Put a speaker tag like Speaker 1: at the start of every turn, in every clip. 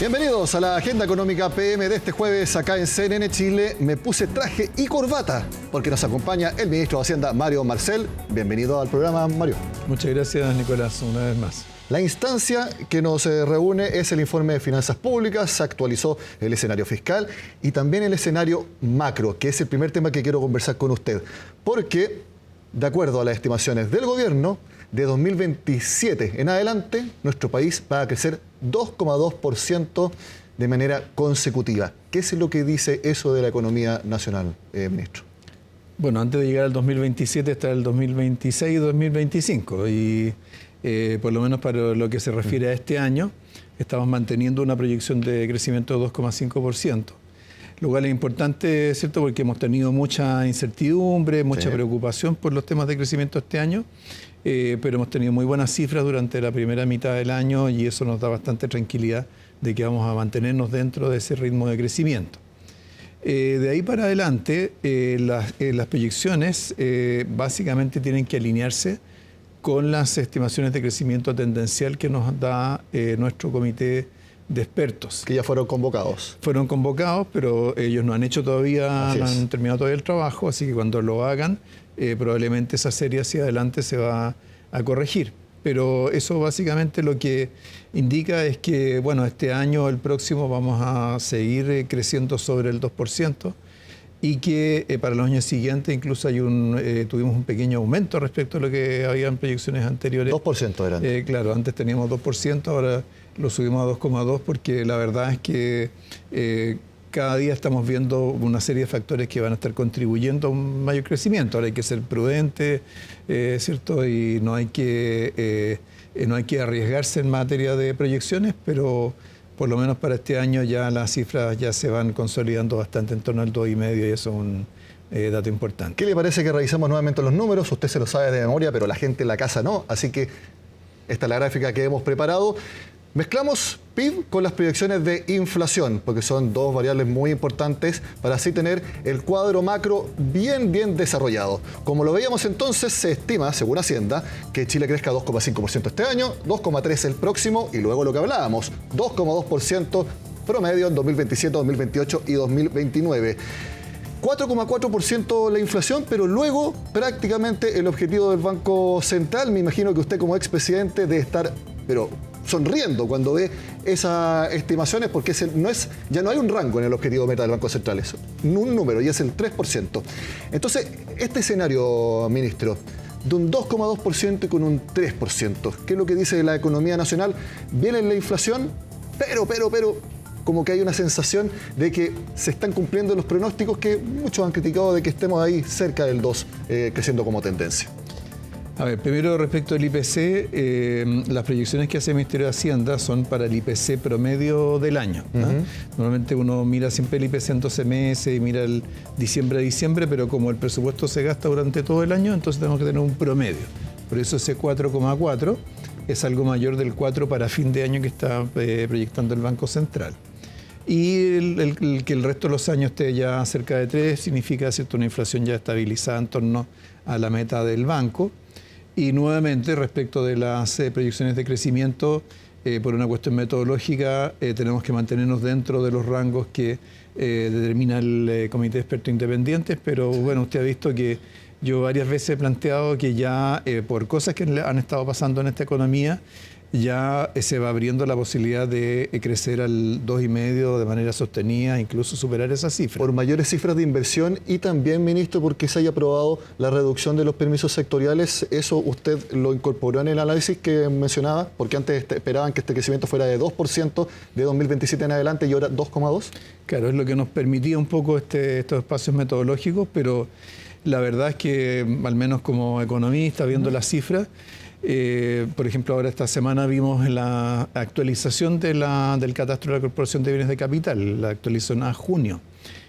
Speaker 1: Bienvenidos a la Agenda Económica PM de este jueves acá en CNN Chile. Me puse traje y corbata porque nos acompaña el ministro de Hacienda, Mario Marcel. Bienvenido al programa, Mario.
Speaker 2: Muchas gracias, Nicolás, una vez más.
Speaker 1: La instancia que nos reúne es el informe de finanzas públicas. Se actualizó el escenario fiscal y también el escenario macro, que es el primer tema que quiero conversar con usted. Porque, de acuerdo a las estimaciones del gobierno, de 2027 en adelante, nuestro país va a crecer 2,2% de manera consecutiva. ¿Qué es lo que dice eso de la economía nacional, ministro?
Speaker 2: Bueno, antes de llegar al 2027 está el 2026 y 2025. Y por lo menos para lo que se refiere a este año, estamos manteniendo una proyección de crecimiento de 2,5%. Lo cual es importante, ¿cierto? Porque hemos tenido mucha incertidumbre, mucha preocupación por los temas de crecimiento este año, pero hemos tenido muy buenas cifras durante la primera mitad del año y eso nos da bastante tranquilidad de que vamos a mantenernos dentro de ese ritmo de crecimiento. De ahí para adelante, las proyecciones básicamente tienen que alinearse con las estimaciones de crecimiento tendencial que nos da nuestro comité de expertos.
Speaker 1: Que ya fueron convocados.
Speaker 2: Fueron convocados, pero ellos no han hecho todavía, no han terminado todavía el trabajo, así que cuando lo hagan, probablemente esa serie hacia adelante se va a corregir. Pero eso básicamente lo que indica es que, bueno, este año, el próximo, vamos a seguir creciendo sobre el 2%. Y que para los años siguientes incluso tuvimos un pequeño aumento respecto a lo que habían proyecciones anteriores.
Speaker 1: 2% eran.
Speaker 2: Claro, antes teníamos 2%, ahora lo subimos a 2,2% porque la verdad es que cada día estamos viendo una serie de factores que van a estar contribuyendo a un mayor crecimiento. Ahora hay que ser prudente, ¿cierto? Y no hay que arriesgarse en materia de proyecciones, pero por lo menos para este año ya las cifras ya se van consolidando bastante en torno al 2,5% y eso es un dato importante.
Speaker 1: ¿Qué le parece que revisemos nuevamente los números? Usted se lo sabe de memoria, pero la gente en la casa no. Así que esta es la gráfica que hemos preparado. Mezclamos PIB con las proyecciones de inflación, porque son dos variables muy importantes para así tener el cuadro macro bien desarrollado. Como lo veíamos entonces, se estima, según Hacienda, que Chile crezca 2,5% este año, 2,3% el próximo y luego lo que hablábamos, 2,2% promedio en 2027, 2028 y 2029. 4,4% la inflación, pero luego prácticamente el objetivo del Banco Central, me imagino que usted como expresidente debe estar, pero sonriendo cuando ve esas estimaciones, porque ya no hay un rango en el objetivo meta del Banco Central, es un número y es el 3%. Entonces, este escenario, ministro, de un 2,2% y con un 3%, ¿qué es lo que dice la economía nacional? Viene la inflación, pero, como que hay una sensación de que se están cumpliendo los pronósticos que muchos han criticado de que estemos ahí cerca del 2, creciendo como tendencia.
Speaker 2: A ver, primero respecto al IPC, las proyecciones que hace el Ministerio de Hacienda son para el IPC promedio del año. Normalmente uno mira siempre el IPC en 12 meses y mira el diciembre a diciembre, pero como el presupuesto se gasta durante todo el año, entonces tenemos que tener un promedio. Por eso ese 4,4 es algo mayor del 4 para fin de año que está proyectando el Banco Central. Y que el resto de los años esté ya cerca de 3 significa, ¿cierto?, una inflación ya estabilizada en torno a la meta del banco. Y nuevamente, respecto de las proyecciones de crecimiento, por una cuestión metodológica, tenemos que mantenernos dentro de los rangos que determina el Comité de Expertos Independientes, pero bueno, usted ha visto que yo varias veces he planteado que ya por cosas que han estado pasando en esta economía, ya se va abriendo la posibilidad de crecer al 2,5% de manera sostenida, incluso superar esa cifra.
Speaker 1: Por mayores cifras de inversión y también, ministro, porque se haya aprobado la reducción de los permisos sectoriales, ¿eso usted lo incorporó en el análisis que mencionaba? Porque antes esperaban que este crecimiento fuera de 2% de 2027 en adelante y ahora 2,2%.
Speaker 2: Claro, es lo que nos permitía un poco estos espacios metodológicos, pero la verdad es que, al menos como economista, viendo las cifras, por ejemplo, ahora esta semana vimos la actualización del catastro de la Corporación de Bienes de Capital, la actualización a junio,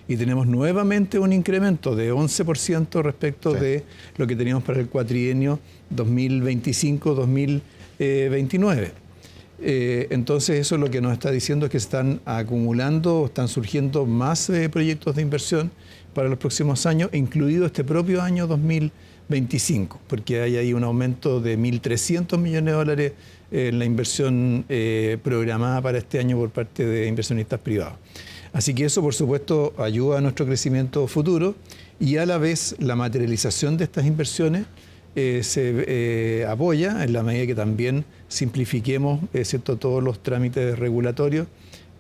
Speaker 2: y tenemos nuevamente un incremento de 11% respecto de lo que teníamos para el cuatrienio 2025-2029. Entonces eso lo que nos está diciendo es que están acumulando, están surgiendo más proyectos de inversión para los próximos años, incluido este propio año 2025. 2025, porque hay ahí un aumento de 1.300 millones de dólares en la inversión programada para este año por parte de inversionistas privados. Así que eso, por supuesto, ayuda a nuestro crecimiento futuro y a la vez la materialización de estas inversiones se apoya en la medida que también simplifiquemos ¿cierto?, todos los trámites regulatorios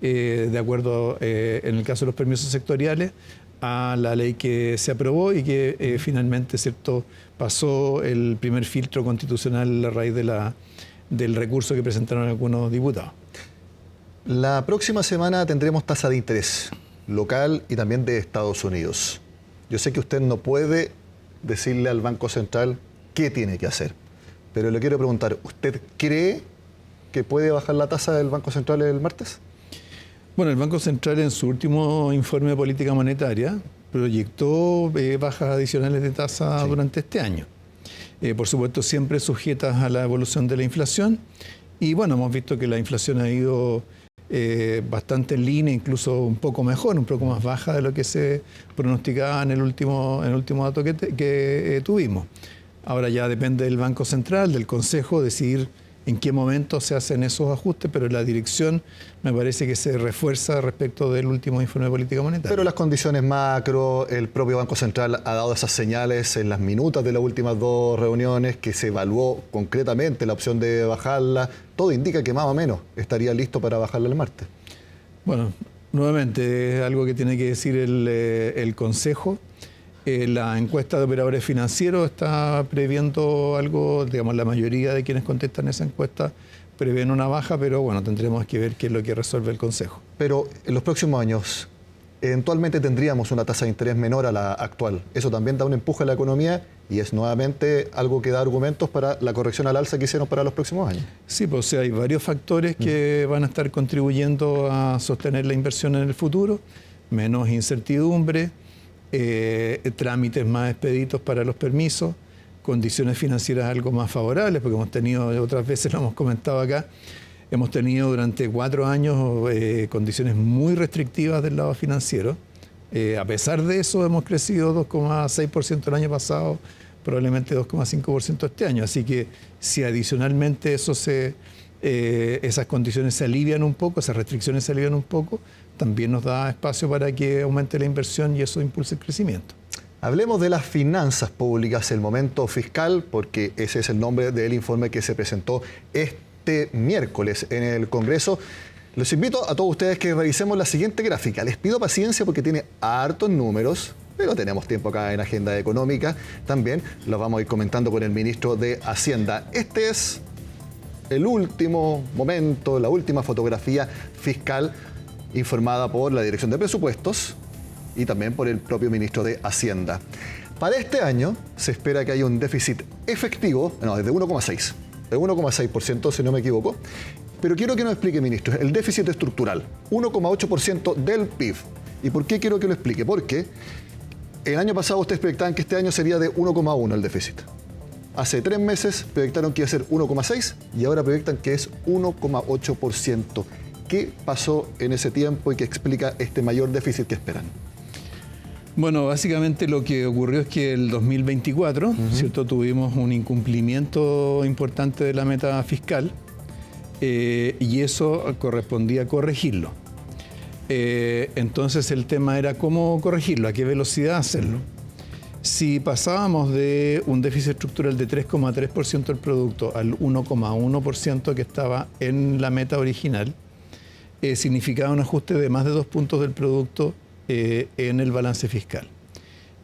Speaker 2: de acuerdo, en el caso de los permisos sectoriales, a la ley que se aprobó y que finalmente, ¿cierto?, pasó el primer filtro constitucional a raíz del recurso que presentaron algunos diputados.
Speaker 1: La próxima semana tendremos tasa de interés local y también de Estados Unidos. Yo sé que usted no puede decirle al Banco Central qué tiene que hacer, pero le quiero preguntar, ¿usted cree que puede bajar la tasa del Banco Central el martes?
Speaker 2: Bueno, el Banco Central en su último informe de política monetaria proyectó bajas adicionales de tasa durante este año. Por supuesto, siempre sujetas a la evolución de la inflación. Y bueno, hemos visto que la inflación ha ido bastante en línea, incluso un poco mejor, un poco más baja de lo que se pronosticaba en el último dato que tuvimos. Ahora ya depende del Banco Central, del Consejo, decidir en qué momento se hacen esos ajustes, pero la dirección me parece que se refuerza respecto del último informe de política monetaria.
Speaker 1: Pero las condiciones macro, el propio Banco Central ha dado esas señales en las minutas de las últimas dos reuniones, que se evaluó concretamente la opción de bajarla. Todo indica que más o menos estaría listo para bajarla el martes.
Speaker 2: Bueno, nuevamente es algo que tiene que decir el Consejo. La encuesta de operadores financieros está previendo algo, digamos, la mayoría de quienes contestan esa encuesta prevén una baja, pero bueno, tendremos que ver qué es lo que resuelve el Consejo.
Speaker 1: Pero en los próximos años, eventualmente tendríamos una tasa de interés menor a la actual. Eso también da un empuje a la economía y es nuevamente algo que da argumentos para la corrección al alza que hicieron para los próximos años.
Speaker 2: Sí, pues o sea, hay varios factores que van a estar contribuyendo a sostener la inversión en el futuro, menos incertidumbre, trámites más expeditos para los permisos, condiciones financieras algo más favorables, porque hemos tenido, otras veces lo hemos comentado acá, hemos tenido durante 4 años condiciones muy restrictivas del lado financiero. A pesar de eso hemos crecido 2,6% el año pasado, probablemente 2,5% este año. Así que si adicionalmente esas condiciones se alivian un poco, esas restricciones se alivian un poco, también nos da espacio para que aumente la inversión y eso impulse el crecimiento.
Speaker 1: Hablemos de las finanzas públicas, el momento fiscal, porque ese es el nombre del informe que se presentó este miércoles en el Congreso. Los invito a todos ustedes que revisemos la siguiente gráfica. Les pido paciencia porque tiene hartos números, pero tenemos tiempo acá en Agenda Económica. También los vamos a ir comentando con el ministro de Hacienda. Este es el último momento, la última fotografía fiscal informada por la Dirección de Presupuestos y también por el propio ministro de Hacienda. Para este año se espera que haya un déficit efectivo, de 1,6%, si no me equivoco. Pero quiero que nos explique, ministro, el déficit estructural, 1,8% del PIB. ¿Y por qué quiero que lo explique? Porque el año pasado ustedes proyectaban que este año sería de 1,1 el déficit. Hace 3 meses proyectaron que iba a ser 1,6 y ahora proyectan que es 1,8%. ¿Qué pasó en ese tiempo y qué explica este mayor déficit que esperan?
Speaker 2: Bueno, básicamente lo que ocurrió es que el 2024, ¿cierto?, tuvimos un incumplimiento importante de la meta fiscal y eso correspondía a corregirlo. Entonces el tema era cómo corregirlo, a qué velocidad hacerlo. Si pasábamos de un déficit estructural de 3,3% del producto al 1,1% que estaba en la meta original, significaba un ajuste de más de 2 puntos del producto en el balance fiscal.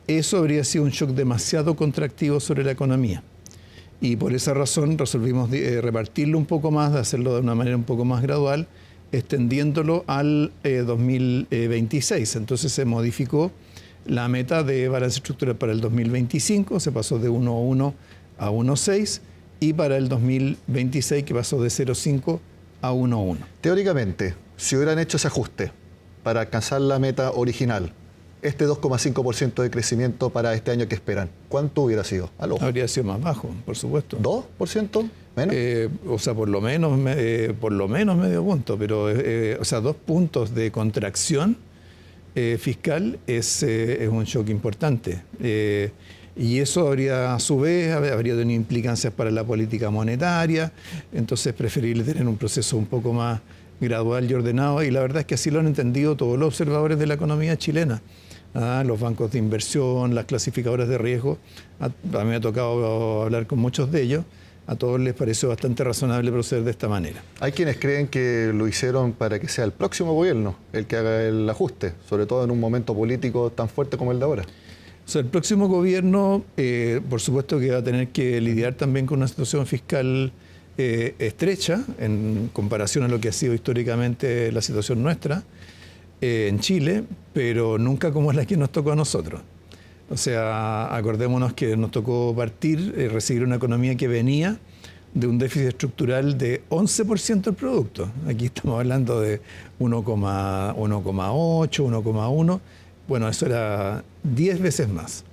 Speaker 2: Eso habría sido un shock demasiado contractivo sobre la economía. Y por esa razón resolvimos repartirlo un poco más, de hacerlo de una manera un poco más gradual, extendiéndolo al 2026. Entonces se modificó la meta de balance estructural para el 2025, se pasó de 1,1 a 1,6 y para el 2026 que pasó de 0,5 a 1,1.
Speaker 1: Teóricamente, si hubieran hecho ese ajuste para alcanzar la meta original, este 2,5% de crecimiento para este año que esperan, ¿cuánto hubiera sido?
Speaker 2: Habría sido más bajo, por supuesto.
Speaker 1: ¿2%? ¿Menos?
Speaker 2: O sea, por lo menos medio punto, pero o sea, 2 puntos de contracción fiscal es un shock importante. Y eso habría, a su vez, habría tenido implicancias para la política monetaria. Entonces, preferible tener un proceso un poco más gradual y ordenado. Y la verdad es que así lo han entendido todos los observadores de la economía chilena. Los bancos de inversión, las clasificadoras de riesgo. A mí me ha tocado hablar con muchos de ellos. A todos les pareció bastante razonable proceder de esta manera.
Speaker 1: Hay quienes creen que lo hicieron para que sea el próximo gobierno el que haga el ajuste, sobre todo en un momento político tan fuerte como el de ahora.
Speaker 2: O sea, el próximo gobierno, por supuesto que va a tener que lidiar también con una situación fiscal estrecha en comparación a lo que ha sido históricamente la situación nuestra en Chile, pero nunca como es la que nos tocó a nosotros. O sea, acordémonos que nos tocó partir, recibir una economía que venía de un déficit estructural de 11% del producto. Aquí estamos hablando de 1,8, 1,1. Bueno, eso era 10 veces más.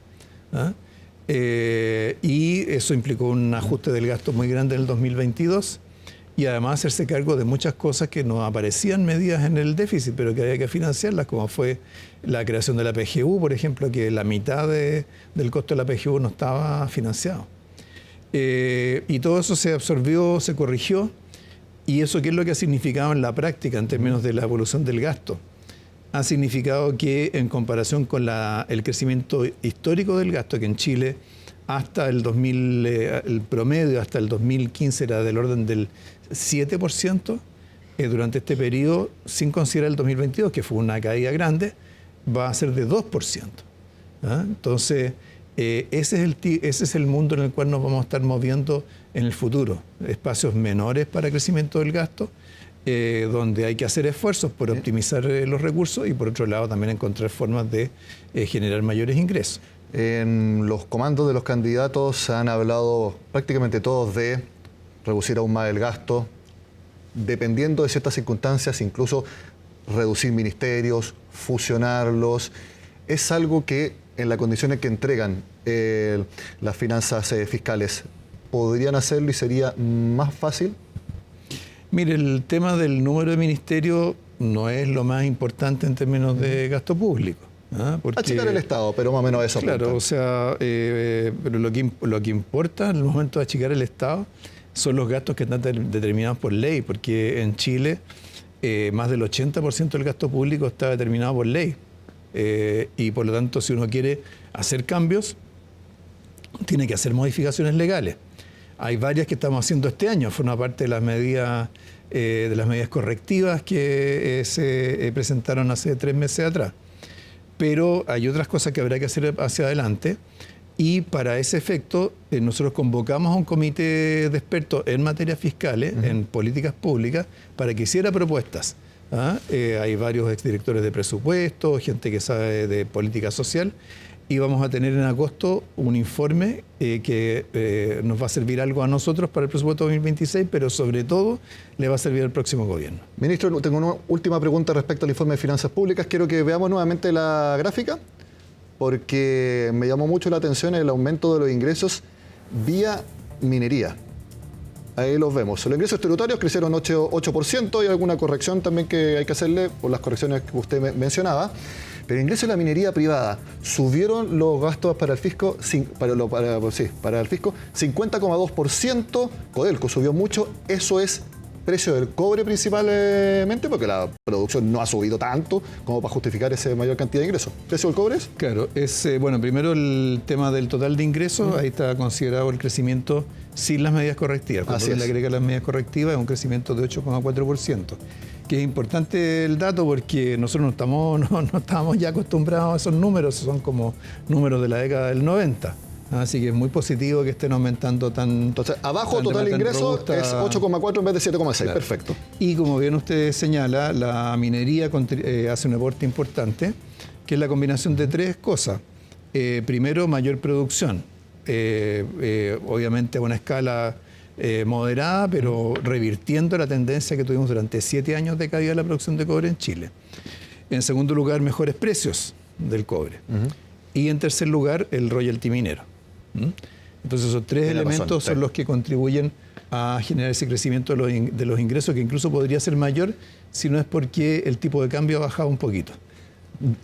Speaker 2: Y eso implicó un ajuste del gasto muy grande en el 2022 y además hacerse cargo de muchas cosas que no aparecían medidas en el déficit, pero que había que financiarlas, como fue la creación de la PGU, por ejemplo, que la mitad del costo de la PGU no estaba financiado. Y todo eso se absorbió, se corrigió, y eso ¿qué es lo que ha significado en la práctica en términos de la evolución del gasto? Ha significado que en comparación con el crecimiento histórico del gasto, que en Chile hasta el 2000, el promedio hasta el 2015 era del orden del 7%, durante este periodo, sin considerar el 2022, que fue una caída grande, va a ser de 2%. Entonces, ese es el mundo en el cual nos vamos a estar moviendo en el futuro. Espacios menores para crecimiento del gasto, donde hay que hacer esfuerzos por optimizar los recursos y por otro lado también encontrar formas de generar mayores ingresos.
Speaker 1: En los comandos de los candidatos han hablado prácticamente todos de reducir aún más el gasto, dependiendo de ciertas circunstancias, incluso reducir ministerios, fusionarlos. Es algo que en las condiciones que entregan las finanzas fiscales, ¿podrían hacerlo y sería más fácil?
Speaker 2: Mire, el tema del número de ministerios no es lo más importante en términos de gasto público. Porque,
Speaker 1: achicar el Estado, pero más o menos eso.
Speaker 2: Claro, apunta. O sea, pero lo que importa en el momento de achicar el Estado son los gastos que están determinados por ley, porque en Chile más del 80% del gasto público está determinado por ley. Y por lo tanto, si uno quiere hacer cambios, tiene que hacer modificaciones legales. Hay varias que estamos haciendo este año, forma parte de las medidas correctivas que se presentaron hace 3 meses atrás. Pero hay otras cosas que habrá que hacer hacia adelante y para ese efecto nosotros convocamos a un comité de expertos en materias fiscales, en políticas públicas, para que hiciera propuestas. Hay varios exdirectores de presupuesto, gente que sabe de política social y vamos a tener en agosto un informe que nos va a servir algo a nosotros para el presupuesto 2026, pero sobre todo le va a servir al próximo gobierno.
Speaker 1: Ministro, tengo una última pregunta respecto al informe de finanzas públicas. Quiero que veamos nuevamente la gráfica, porque me llamó mucho la atención el aumento de los ingresos vía minería. Ahí los vemos. Los ingresos tributarios crecieron 8% y alguna corrección también que hay que hacerle por las correcciones que usted mencionaba. Pero el ingreso de la minería privada, subieron los gastos para el fisco, para el fisco 50,2%. Codelco subió mucho. Eso es precio del cobre principalmente, porque la producción no ha subido tanto como para justificar esa mayor cantidad de ingresos. ¿Precio del cobre es?
Speaker 2: Claro, bueno, primero el tema del total de ingresos, ahí está considerado el crecimiento sin las medidas correctivas. Cuando se le agrega las medidas correctivas es un crecimiento de 8,4%. Que es importante el dato porque nosotros no estábamos ya acostumbrados a esos números, son como números de la década del 90. Así que es muy positivo que estén aumentando tan...
Speaker 1: Entonces, abajo total de ingreso es 8,4 en vez de 7,6. Claro. Perfecto.
Speaker 2: Y como bien usted señala, la minería hace un aporte importante, que es la combinación de 3 cosas. Primero, mayor producción. Obviamente a una escala moderada, pero revirtiendo la tendencia que tuvimos durante 7 años de caída de la producción de cobre en Chile. En segundo lugar, mejores precios del cobre. Y en tercer lugar, el royalty minero. Entonces esos 3 elementos son los que contribuyen a generar ese crecimiento de los ingresos, que incluso podría ser mayor si no es porque el tipo de cambio ha bajado un poquito.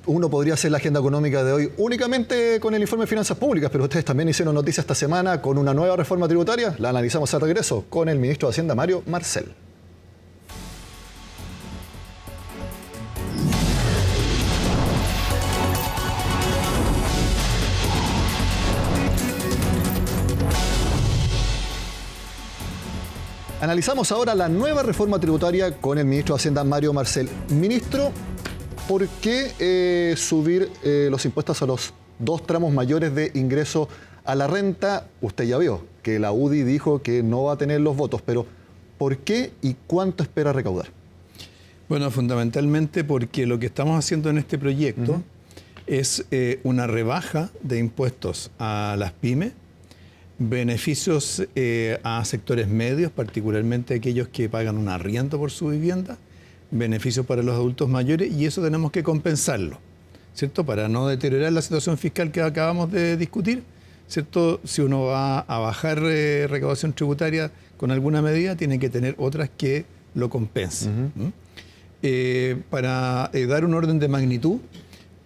Speaker 1: Uno podría hacer la agenda económica de hoy únicamente con el informe de finanzas públicas, pero ustedes también hicieron noticia esta semana con una nueva reforma tributaria. La analizamos al regreso con el ministro de Hacienda, Mario Marcel. Analizamos ahora la nueva reforma tributaria con el ministro de Hacienda, Mario Marcel. Ministro, ¿por qué subir los impuestos a los dos tramos mayores de ingreso a la renta? Usted ya vio que la UDI dijo que no va a tener los votos, pero ¿por qué y cuánto espera recaudar?
Speaker 2: Bueno, fundamentalmente porque lo que estamos haciendo en este proyecto es una rebaja de impuestos a las pymes, beneficios a sectores medios, particularmente aquellos que pagan un arriendo por su vivienda, beneficios para los adultos mayores, y eso tenemos que compensarlo, ¿cierto? Para no deteriorar la situación fiscal que acabamos de discutir, ¿cierto? Si uno va a bajar recaudación tributaria con alguna medida, tiene que tener otras que lo compensen. Para dar un orden de magnitud,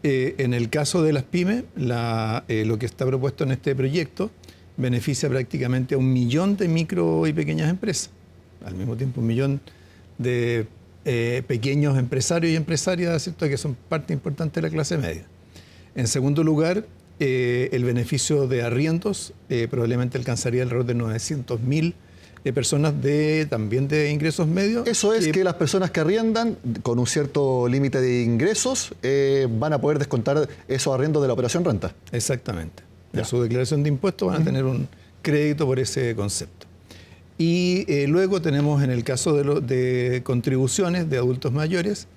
Speaker 2: en el caso de las pymes, lo que está propuesto en este proyecto beneficia prácticamente a 1 millón de micro y pequeñas empresas, al mismo tiempo 1 millón de pequeños empresarios y empresarias, ¿cierto?, que son parte importante de la clase media. En segundo lugar, el beneficio de arriendos probablemente alcanzaría alrededor de 900.000 personas también de ingresos medios.
Speaker 1: Eso es que las personas que arriendan con un cierto límite de ingresos van a poder descontar esos arriendos de la operación renta.
Speaker 2: Exactamente. En su declaración de impuestos van a tener un crédito por ese concepto. Y luego tenemos, en el caso de contribuciones de adultos mayores,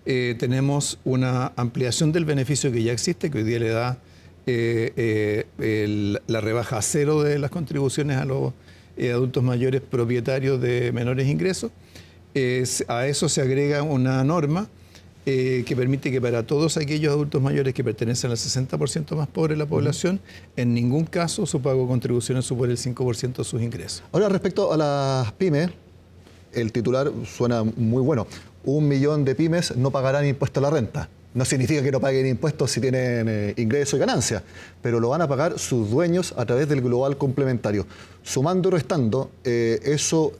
Speaker 2: tenemos una ampliación del beneficio que ya existe, que hoy día le da la rebaja a cero de las contribuciones a los adultos mayores propietarios de menores ingresos. A eso se agrega una norma que permite que para todos aquellos adultos mayores que pertenecen al 60% más pobre de la población, en ningún caso su pago de contribuciones supere el 5% de sus ingresos.
Speaker 1: Ahora, respecto a las pymes, el titular suena muy bueno. 1 millón de pymes no pagarán impuesto a la renta. No significa que no paguen impuestos si tienen ingresos y ganancias, pero lo van a pagar sus dueños a través del global complementario. Sumando y restando, eso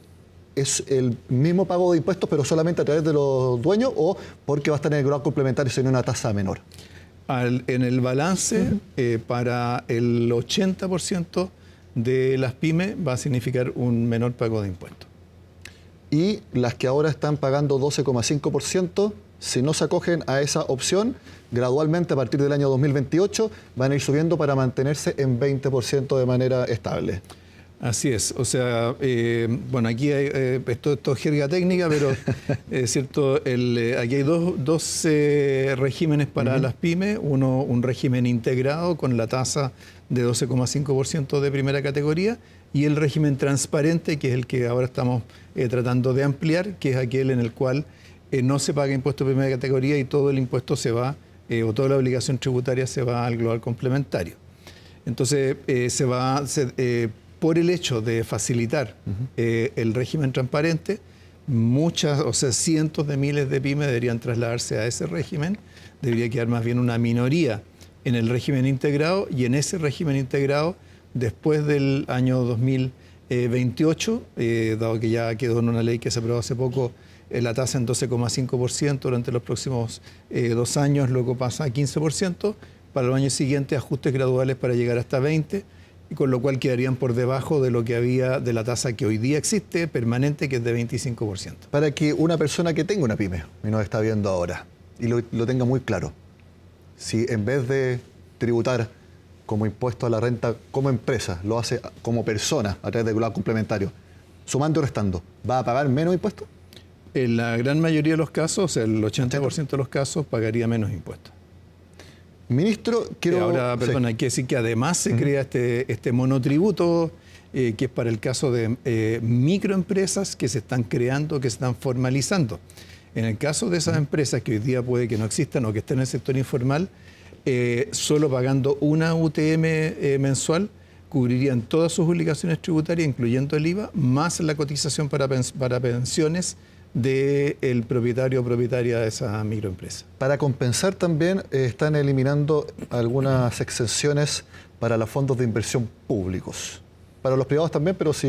Speaker 1: ¿es el mismo pago de impuestos, pero solamente a través de los dueños, o porque va a estar en el global complementario en una tasa menor?
Speaker 2: En el balance, para el 80% de las pymes va a significar un menor pago de impuestos.
Speaker 1: Y las que ahora están pagando 12,5%, si no se acogen a esa opción, gradualmente a partir del año 2028 van a ir subiendo para mantenerse en 20% de manera estable.
Speaker 2: Así es, o sea, bueno, aquí hay, esto es jerga técnica, pero es cierto, aquí hay dos regímenes para las pymes. Uno, un régimen integrado con la tasa de 12,5% de primera categoría, y el régimen transparente, que es el que ahora estamos tratando de ampliar, que es aquel en el cual no se paga impuesto de primera categoría y todo el impuesto se va, o toda la obligación tributaria se va al global complementario. Entonces, por el hecho de facilitar el régimen transparente, cientos de miles de pymes deberían trasladarse a ese régimen. Debería quedar más bien una minoría en el régimen integrado, y en ese régimen integrado, después del año 2028, dado que ya quedó en una ley que se aprobó hace poco, la tasa en 12,5% durante los próximos 2 años, luego pasa a 15%, para los años siguientes ajustes graduales para llegar hasta 20%, y con lo cual quedarían por debajo de lo que había de la tasa que hoy día existe, permanente, que es de 25%.
Speaker 1: Para que una persona que tenga una pyme y nos está viendo ahora y lo tenga muy claro, si en vez de tributar como impuesto a la renta como empresa, lo hace como persona a través del global complementario, sumando y restando, ¿va a pagar menos impuestos?
Speaker 2: En la gran mayoría de los casos, o sea, el 80% de los casos, pagaría menos impuestos.
Speaker 1: Ministro, quiero...
Speaker 2: Ahora, perdón, hay que decir que además se crea este monotributo, que es para el caso de microempresas que se están creando, que se están formalizando. En el caso de esas empresas que hoy día puede que no existan o que estén en el sector informal, solo pagando una UTM mensual, cubrirían todas sus obligaciones tributarias, incluyendo el IVA, más la cotización para pensiones del propietario o propietaria de esa microempresa.
Speaker 1: Para compensar también están eliminando algunas exenciones para los fondos de inversión públicos. Para los privados también, pero si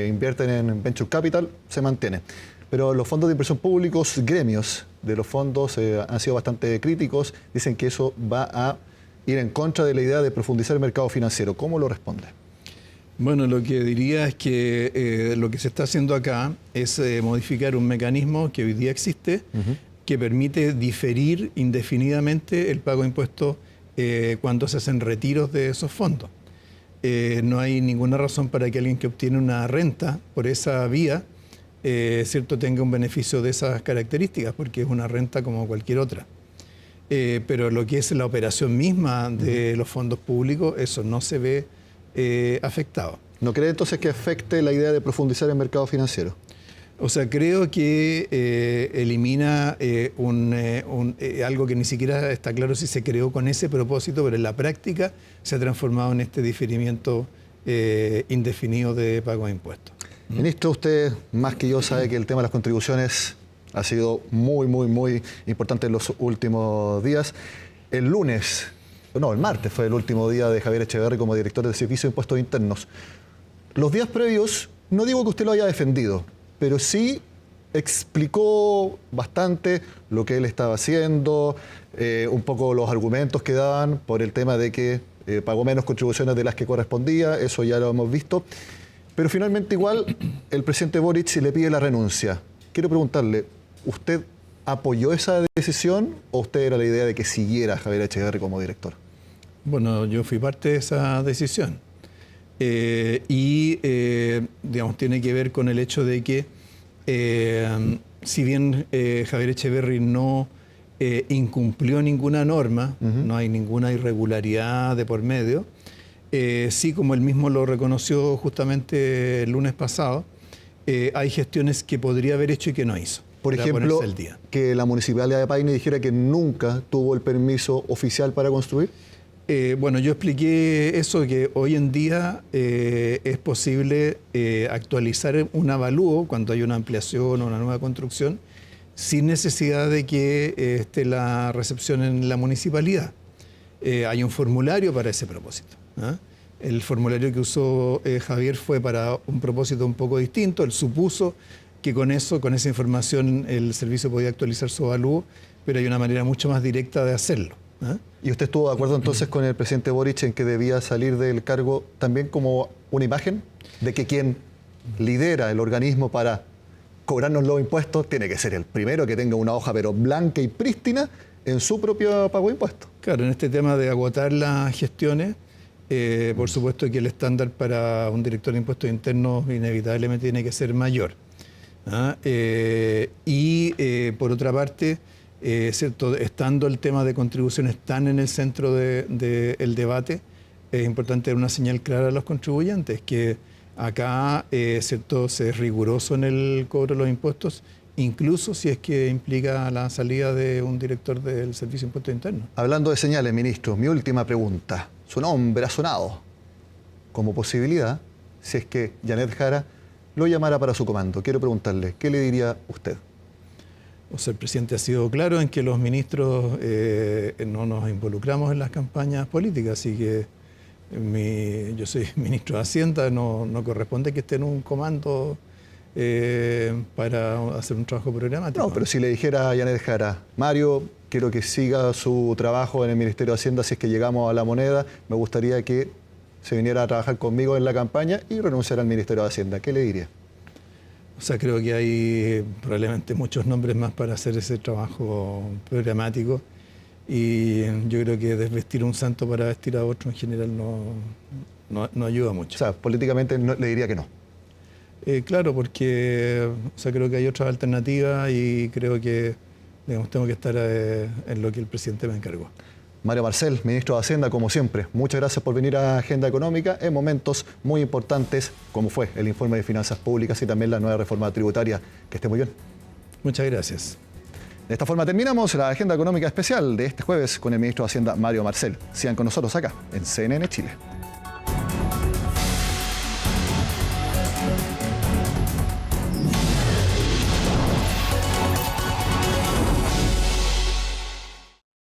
Speaker 1: invierten en Venture Capital, se mantiene. Pero los fondos de inversión públicos, gremios de los fondos han sido bastante críticos. Dicen que eso va a ir en contra de la idea de profundizar el mercado financiero. ¿Cómo lo responde?
Speaker 2: Bueno, lo que diría es que lo que se está haciendo acá es modificar un mecanismo que hoy día existe, que permite diferir indefinidamente el pago de impuestos cuando se hacen retiros de esos fondos. No hay ninguna razón para que alguien que obtiene una renta por esa vía ¿cierto?, tenga un beneficio de esas características, porque es una renta como cualquier otra. Pero lo que es la operación misma de los fondos públicos, eso no se ve afectado.
Speaker 1: ¿No cree entonces que afecte la idea de profundizar el mercado financiero?
Speaker 2: O sea, creo que elimina algo que ni siquiera está claro si se creó con ese propósito, pero en la práctica se ha transformado en este diferimiento indefinido de pago de impuestos.
Speaker 1: Ministro, usted más que yo sabe que el tema de las contribuciones ha sido muy importante en los últimos días. El martes fue el último día de Javier Echeverri como director del Servicio de Impuestos Internos. Los días previos, no digo que usted lo haya defendido, pero sí explicó bastante lo que él estaba haciendo, un poco los argumentos que daban por el tema de que pagó menos contribuciones de las que correspondía, eso ya lo hemos visto. Pero finalmente igual el presidente Boric le pide la renuncia. Quiero preguntarle, ¿usted apoyó esa decisión o usted era la idea de que siguiera Javier Echeverri como director?
Speaker 2: Bueno, yo fui parte de esa decisión. Digamos, tiene que ver con el hecho de que si bien Javier Echeverri no incumplió ninguna norma, no hay ninguna irregularidad de por medio, sí, como él mismo lo reconoció justamente el lunes pasado, hay gestiones que podría haber hecho y que no hizo.
Speaker 1: Por ejemplo, que la Municipalidad de Paine dijera que nunca tuvo el permiso oficial para construir.
Speaker 2: Bueno, yo expliqué eso, que hoy en día es posible actualizar un avalúo cuando hay una ampliación o una nueva construcción sin necesidad de que esté la recepción en la municipalidad. Hay un formulario para ese propósito. El formulario que usó Javier fue para un propósito un poco distinto. Él supuso que con esa información el servicio podía actualizar su avalúo, pero hay una manera mucho más directa de hacerlo.
Speaker 1: ¿Y usted estuvo de acuerdo entonces con el presidente Boric en que debía salir del cargo también como una imagen de que quien lidera el organismo para cobrarnos los impuestos tiene que ser el primero que tenga una hoja pero blanca y prístina en su propio pago de impuestos? Claro,
Speaker 2: en este tema de agotar las gestiones, por supuesto que el estándar para un director de impuestos internos inevitablemente tiene que ser mayor. Por otra parte, ¿cierto?, estando el tema de contribuciones tan en el centro del debate, es importante dar una señal clara a los contribuyentes, que acá ¿cierto?, se es riguroso en el cobro de los impuestos, incluso si es que implica la salida de un director del Servicio de Impuestos Internos.
Speaker 1: Hablando de señales, ministro, mi última pregunta. Su nombre ha sonado como posibilidad si es que Janet Jara lo llamara para su comando. Quiero preguntarle, ¿qué le diría usted?
Speaker 2: O sea, el presidente ha sido claro en que los ministros no nos involucramos en las campañas políticas, así que yo soy ministro de Hacienda, no corresponde que esté en un comando para hacer un trabajo programático.
Speaker 1: No, pero si le dijera a Janet Jara, Mario, quiero que siga su trabajo en el Ministerio de Hacienda si es que llegamos a la moneda, me gustaría que se viniera a trabajar conmigo en la campaña y renunciara al Ministerio de Hacienda, ¿qué le diría?
Speaker 2: O sea, creo que hay probablemente muchos nombres más para hacer ese trabajo programático y yo creo que desvestir a un santo para vestir a otro en general no ayuda mucho.
Speaker 1: O sea, políticamente le diría que no.
Speaker 2: Claro, porque creo que hay otras alternativas y creo que tengo que estar en lo que el presidente me encargó.
Speaker 1: Mario Marcel, ministro de Hacienda, como siempre, muchas gracias por venir a Agenda Económica en momentos muy importantes, como fue el informe de finanzas públicas y también la nueva reforma tributaria. Que esté muy bien.
Speaker 2: Muchas gracias.
Speaker 1: De esta forma terminamos la Agenda Económica especial de este jueves con el ministro de Hacienda, Mario Marcel. Sigan con nosotros acá, en CNN Chile.